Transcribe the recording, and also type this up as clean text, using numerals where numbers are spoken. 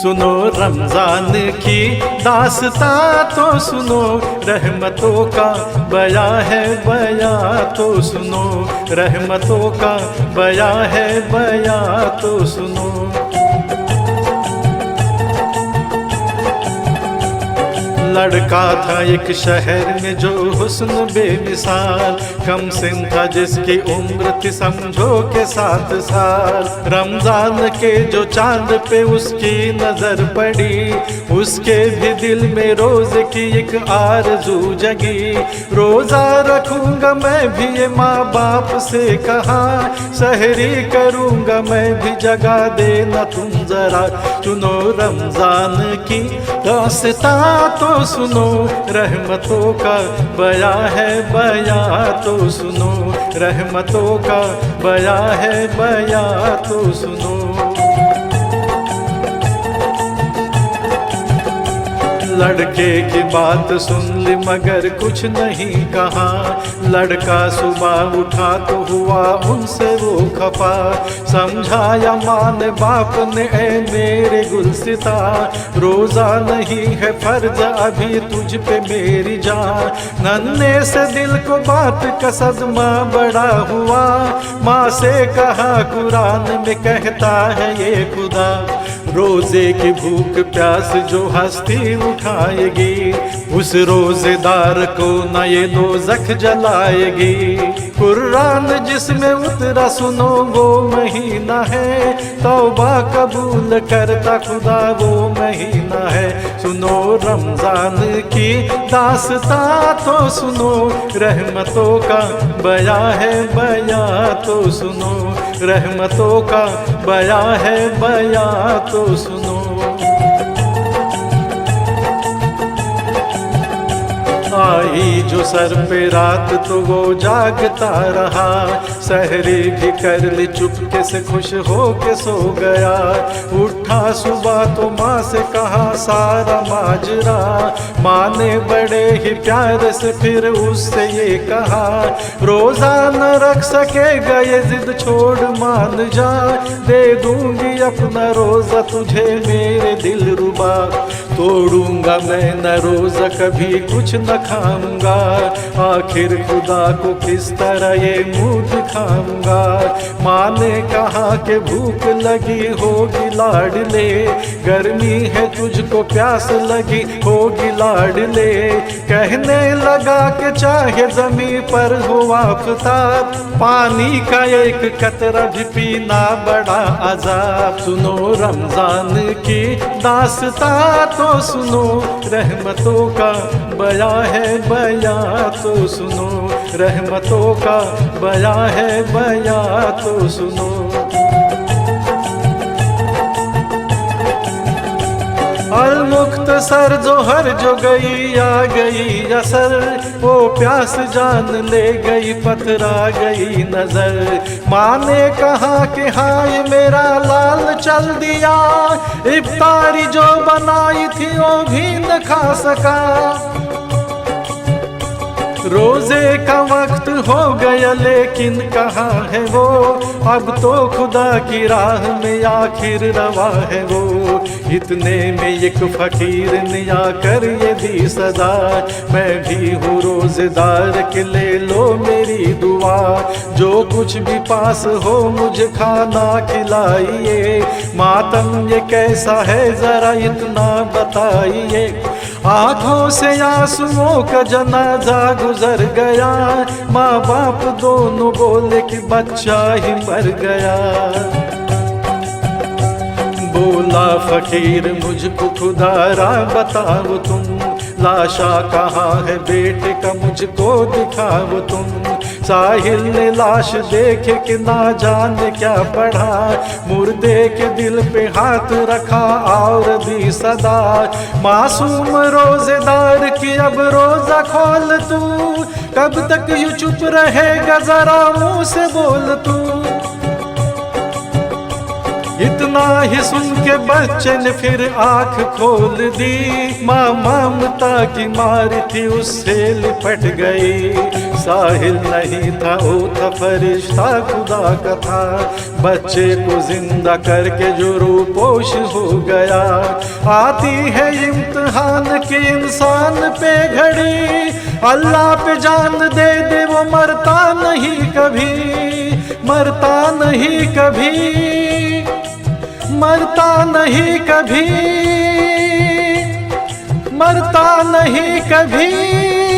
सुनो रमजान की दास्तां तो सुनो, रहमतों का बया है बया तो सुनो, रहमतों का बया है बया तो सुनो। लड़का था एक शहर में जो हुस्न बेमिसाल, कम सिन था जिसकी उम्र थी समझो के 7 साल। रमजान के जो चांद पे उसकी नजर पड़ी, उसके भी दिल में रोज की एक आरज़ू जगी। रोजा रखूंगा मैं भी ये माँ बाप से कहा, सहरी करूंगा मैं भी जगा देना तुम जरा। सुनो रमजान की दास्तां तो सुनो, रहमतों का बया है बया तो सुनो, रहमतों का बया है बया तो सुनो। लड़के की बात सुन ली मगर कुछ नहीं कहा, लड़का सुबह उठा तो हुआ उनसे वो खफा। समझाया मान बाप ने ऐ मेरे गुलसिता, रोजा नहीं है फर्ज अभी तुझ पे मेरी जान। नन्हे से दिल को बात का सदमा बड़ा हुआ, माँ से कहा कुरान में कहता है ये खुदा, रोजे की भूख प्यास जो हस्ती उठाएगी, उस रोजेदार को न ये दोज़ख जलाएगी। कुरान जिसमें उतरा सुनो वो महीना है, तौबा कबूल करता खुदा वो महीना है। सुनो रमजान की दास्तां तो सुनो, रहमतों का बया है बया तो सुनो, रहमतों का बया है बया तो सुनो। आई जो सर पे रात तो वो जागता रहा, सहरी भी कर ली चुपके से खुश हो के सो गया। उठा सुबह तो माँ से कहा सारा माजरा, माँ ने बड़े ही प्यार से फिर उससे ये कहा, रोजा न रख सकेगा ये जिद छोड़ मान जा, दे दूंगी अपना रोजा तुझे मेरे दिल रुबा। तोड़ूंगा मैं न रोजा कभी कुछ न खाऊंगा, आखिर खुदा को किस तरह ये मुंह दिखाऊंगा। माँ ने कहा कि भूख लगी होगी लाडले, गर्मी है तुझको प्यास लगी होगी लाडले। कहने लगा कि चाहे जमीन पर हो आफताब, पानी का एक कतरा भी पीना बड़ा अजाब। सुनो रमजान की दास्तां तो सुनो, रहमतों का बया है बया तो सुनो, रहमतों का बया है बया तो सुनो। अलमुख्तसर जो हर जो गई आ गई असर, वो प्यास जान ले गई पथरा गई नजर। माँ ने कहा कि हाय मेरा लाल चल दिया, इफ्तारी जो बनाई थी वो भी न खा सका। रोजे का वक्त हो गया लेकिन कहाँ है वो, अब तो खुदा की राह में आखिर रवा है वो। इतने में एक फकीर ने आकर ये दी सदा, मैं भी हूँ रोजेदार के ले लो मेरी दुआ। जो कुछ भी पास हो मुझे खाना खिलाइए, मातम ये कैसा है जरा इतना बताइए। आँखों से आंसुओं का जनाजा गुजर गया, माँ बाप दोनों बोले कि बच्चा ही मर गया। बोला फकीर मुझको खुदारा बताओ तुम, लाशा कहाँ है बेटे का मुझको दिखाओ तुम। साहिल ने लाश देखे कि ना जाने क्या पढ़ा, मुर्दे के दिल पे हाथ रखा और दी सदा। मासूम रोजेदार की अब रोजा खोल तू, कब तक यूं चुप रहेगा जरा मुंह से बोल तू। इतना ही सुन के बच्चे ने फिर आंख खोल दी। माँ ममता की मार थी उससे लिपट गई। साहिल नहीं था, वो था फरिश्ता खुदा का था। बच्चे को जिंदा करके जो रूपोश हो गया। आती है इम्तिहान की इंसान पे घड़ी, अल्लाह पे जान दे दे वो मरता नहीं कभी, मरता नहीं कभी, मरता नहीं कभी, मरता नहीं कभी।